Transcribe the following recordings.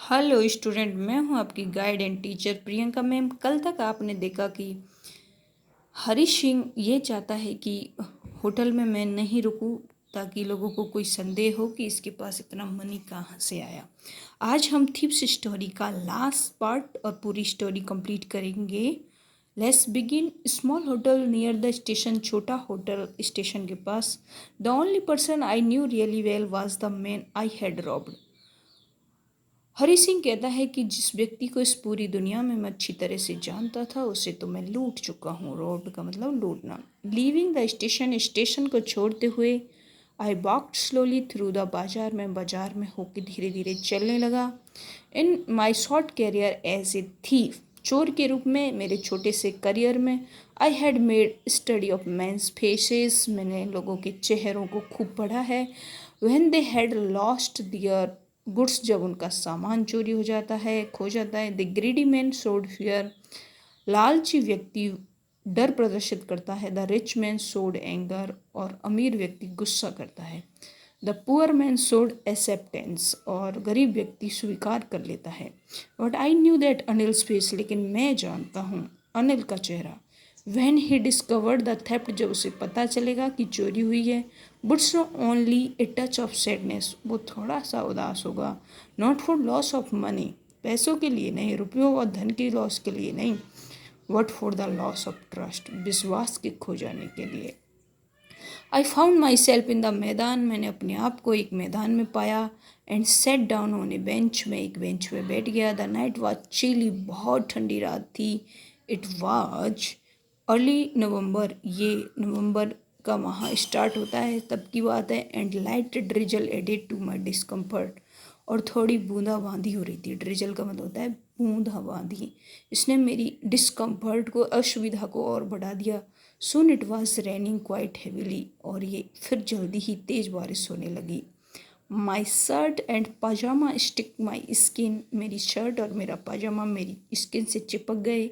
Hello student, मैं हूं आपकी guide and teacher Priyanka ma'am. कल तक आपने देखा कि हरीश सिंह ये चाहता है कि होटल में मैं नहीं रुकूं ताकि लोगों को कोई संदेह हो कि इसके पास इतना मनी कहाँ से आया। आज हम थीप्स स्टोरी का लास्ट पार्ट और पूरी स्टोरी कंप्लीट करेंगे। Let's begin. Small hotel near the station. छोटा होटल स्टेशन के पास। The only person I knew really well was the man I had robbed. Hari Singh कहता है कि जिस व्यक्ति को इस पूरी दुनिया में मैं अच्छी तरह से जानता था उसे तो मैं लूट चुका हूँ। रोड का मतलब लूटना। लीविंग द स्टेशन, स्टेशन को छोड़ते हुए I walked slowly through the बाजार में बाजार में होकर धीरे धीरे चलने लगा। In my short career as a thief, चोर के रूप में मेरे छोटे से करियर में I had made study of man's faces, मैंने लोगों के चेहरों को खूब पढ़ा है। When they had lost their goods, जब उनका सामान चोरी हो जाता है, खो जाता है। The greedy man showed fear, लालची व्यक्ति डर प्रदर्शित करता है। The rich man showed anger, और अमीर व्यक्ति गुस्सा करता है। The poor man showed acceptance, और गरीब व्यक्ति स्वीकार कर लेता है। But I knew that Anil's face, लेकिन मैं जानता हूँ अनिल का चेहरा। When he discovered the theft, जब उसे पता चलेगा कि चोरी हुई है। Boots only a touch of sadness, वो थोड़ा सा उदास होगा। Not for loss of money, पैसों के लिए नहीं, रुपयों और धन की लॉस के लिए नहीं। What for the loss of trust, विश्वास के खो जाने के लिए। I found my self in the मैदान, मैंने अपने आप को एक मैदान में पाया। And set down on A bench, में एक बेंच पे बैठ गया। द नाइट वॉज चिली, बहुत ठंडी रात थी। इट वॉज अर्ली नवंबर, ये नवंबर का माह स्टार्ट होता है तब की बात है। And light drizzle added to my discomfort, और थोड़ी बूंदाबांदी हो रही थी। ड्रिजल का मतलब होता है बूंदाबांदी। इसने मेरी डिस्कम्फर्ट को, असुविधा को और बढ़ा दिया। Soon it was raining quite heavily, और ये फिर जल्दी ही तेज बारिश होने लगी। My shirt and pyjama stick my skin, मेरी शर्ट और मेरा पाजामा मेरी स्किन से चिपक गए।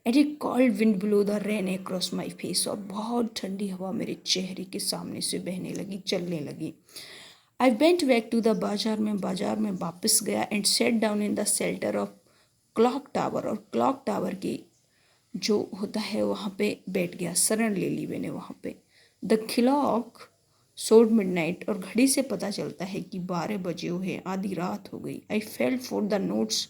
And a cold wind blow the rain across my face, और बहुत ठंडी हवा मेरे चेहरे के सामने से बहने लगी, चलने लगी। I went back to the बाजार, में बाजार में वापस गया। And set down in the shelter of clock tower, और क्लॉक टावर की जो होता है वहाँ पे बैठ गया, शरण ले ली मैंने वहाँ पे। द क्लॉक सोड मिडनाइट, और घड़ी से पता चलता है कि 12 बजे हुए, आधी रात हो गई। I felt for the notes,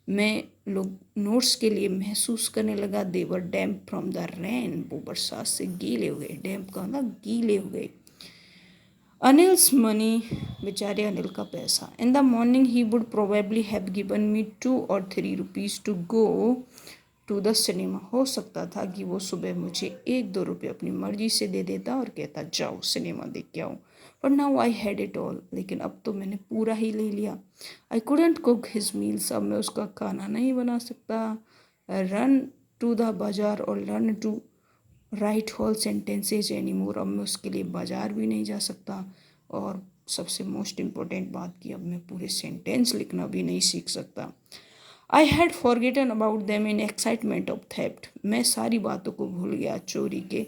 मैं लोग नोट्स के लिए महसूस करने लगा। देवर डैम्प फ्रॉम द रेन, वो बरसात से गीले हो गए। डैम्प का मतलब गीले हो गए। अनिल्स मनी, बेचारे अनिल का पैसा। इन द मॉर्निंग ही would probably have given me 2 और 3 rupees to go to the cinema, हो सकता था कि वो सुबह मुझे 1-2 रुपये अपनी मर्जी से दे देता और कहता जाओ सिनेमा देख के आओ। But now I had it all, लेकिन अब तो मैंने पूरा ही ले लिया। I couldn't cook his meals, अब मैं उसका खाना नहीं बना सकता। रन टू द बाजार और learn to write whole sentences any more, अब मैं उसके लिए बाजार भी नहीं जा सकता। और सबसे मोस्ट इम्पोर्टेंट बात कि अब मैं पूरे सेंटेंस लिखना भी नहीं सीख सकता। I had forgotten about them in excitement of theft, मैं सारी बातों को भूल गया चोरी के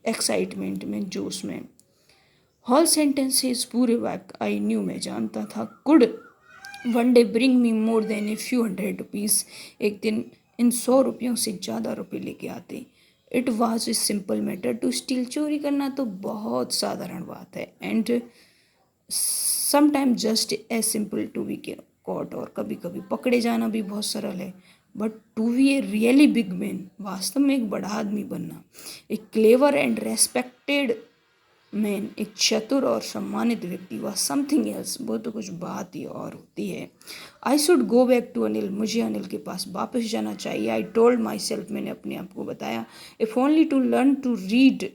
एक्साइटमेंट में, जोश में। होल सेंटेंसेस, पूरे वाक्य। आई न्यू, मैं जानता था। Could one day bring me more than a few hundred rupees, एक दिन इन 100 रुपयों से ज़्यादा रुपये लेके आते। It was a simple matter to steal, चोरी करना तो बहुत साधारण बात है। And sometime just as simple to be caught, और कभी कभी पकड़े जाना भी बहुत सरल है। But to be a really big man, वास्तव में एक बड़ा आदमी बनना, एक क्लेवर एंड रेस्पेक्टेड मैन, एक चतुर और सम्मानित व्यक्ति, वह समथिंग एल्स, वो तो कुछ बात ही और होती है। I should go back to Anil, मुझे अनिल के पास वापस जाना चाहिए। आई टोल्ड माई सेल्फ, मैंने अपने आप को बताया। If only to learn to read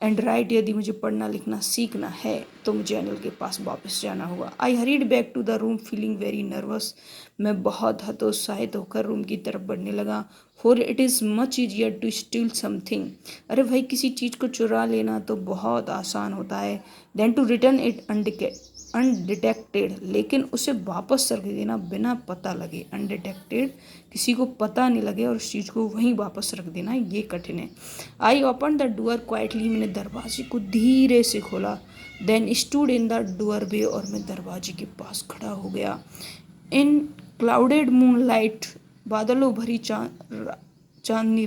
and write, यदि मुझे पढ़ना लिखना सीखना है तो मुझे अनिल के पास वापस जाना होगा। I hurried back to the room feeling very nervous, मैं बहुत हतोत्साहित होकर रूम की तरफ बढ़ने लगा। For it is much easier to steal something, अरे भाई किसी चीज़ को चुरा लेना तो बहुत आसान होता है। Then to return it undetected, लेकिन उसे वापस रख देना बिना पता लगे। अनडिटेक्टेड, किसी को पता नहीं लगे और उस चीज़ को वहीं वापस रख देना, ये कठिन है। I open the door quietly, मैंने दरवाजे को धीरे से खोला। Then stood in the doorway, और मैं दरवाजे के पास खड़ा हो गया। इन क्लाउडेड मूनलाइट, बादलों भरी चांदनी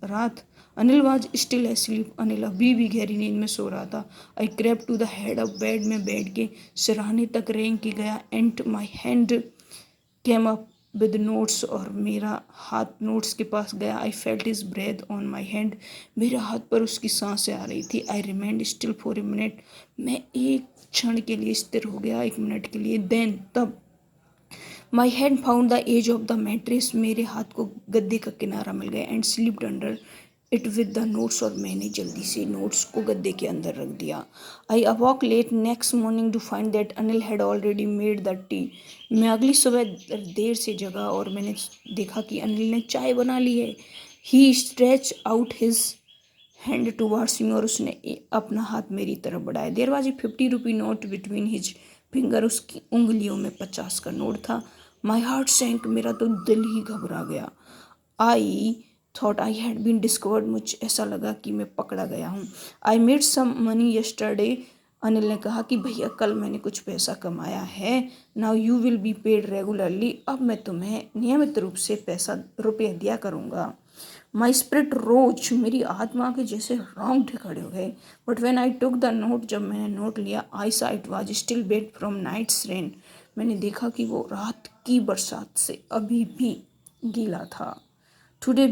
रात Anil was still asleep, Anil अभी भी गहरी नींद में सो रहा था। I crept to the head of bed, में बैठ के सिरहाने तक रेंग के गया। And my hand came up with notes, और मेरा हाथ नोट्स के पास गया। I felt his breath on my hand, मेरे हाथ पर उसकी सांसें आ रही थी। I remained still for a minute, मैं एक क्षण के लिए स्थिर हो गया, 1 मिनट के लिए। देन तब my hand found the edge of the mattress, मेरे हाथ को गद्दे का किनारा मिल गया। And slipped under it with the notes, और मैंने जल्दी से नोट्स को गद्दे के अंदर रख दिया। I awoke late next morning to find that Anil had already made the tea. मैं अगली सुबह देर से जगा और मैंने देखा कि अनिल ने चाय बना ली है। He stretch out his hand towards me, और उसने अपना हाथ मेरी तरफ बढ़ाया। There was a 50 rupee note between his finger, उसकी उंगलियों में 50 का नोट था। माई हार्ट सैंक, मेरा तो दिल ही घबरा गया। I thought I had been discovered, मुझे ऐसा लगा कि मैं पकड़ा गया हूँ। I made some money yesterday, Anil ने कहा कि भैया कल मैंने कुछ पैसा कमाया है। Now you will be paid regularly, अब मैं तुम्हें नियमित रूप से रुपये दिया करूँगा। माई स्पिरिट रोज, मेरी आत्मा के जैसे रोंगटे खड़े हो गए। But when I took the note, जब मैंने नोट लिया, I saw it was still wet from night's rain, मैंने देखा कि वो रात की बरसात से अभी भी गीला था। Today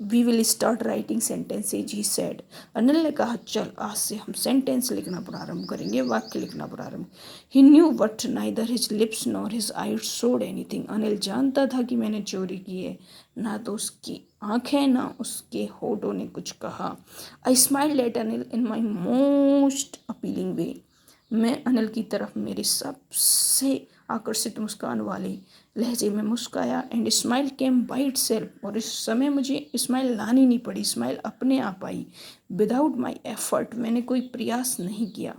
we will start writing sentences, he said. Anil ने कहा चल आज से हम सेंटेंस लिखना प्रारंभ करेंगे, वाक्य लिखना प्रारंभ। He knew but neither his lips nor his eyes showed anything, Anil जानता था कि मैंने चोरी की है, ना तो उसकी आंखें ना उसके होठों ने कुछ कहा। I smiled at Anil in my most appealing way, मैं अनिल की तरफ मेरे सबसे आकर्षित मुस्कान वाली लहजे में मुस्काया। And smile came by itself, और इस समय मुझे स्माइल लानी नहीं पड़ी, स्माइल अपने आप आई। विदाउट माई एफर्ट, मैंने कोई प्रयास नहीं किया।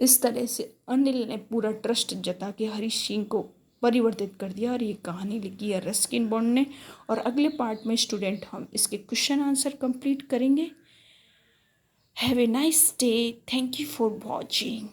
इस तरह से अनिल ने पूरा ट्रस्ट जता के हरीश सिंह को परिवर्तित कर दिया। और ये कहानी लिखी है रस्किन बॉन्ड ने। और अगले पार्ट में स्टूडेंट हम इसके क्वेश्चन आंसर कंप्लीट करेंगे। Have a nice day, thank you for watching.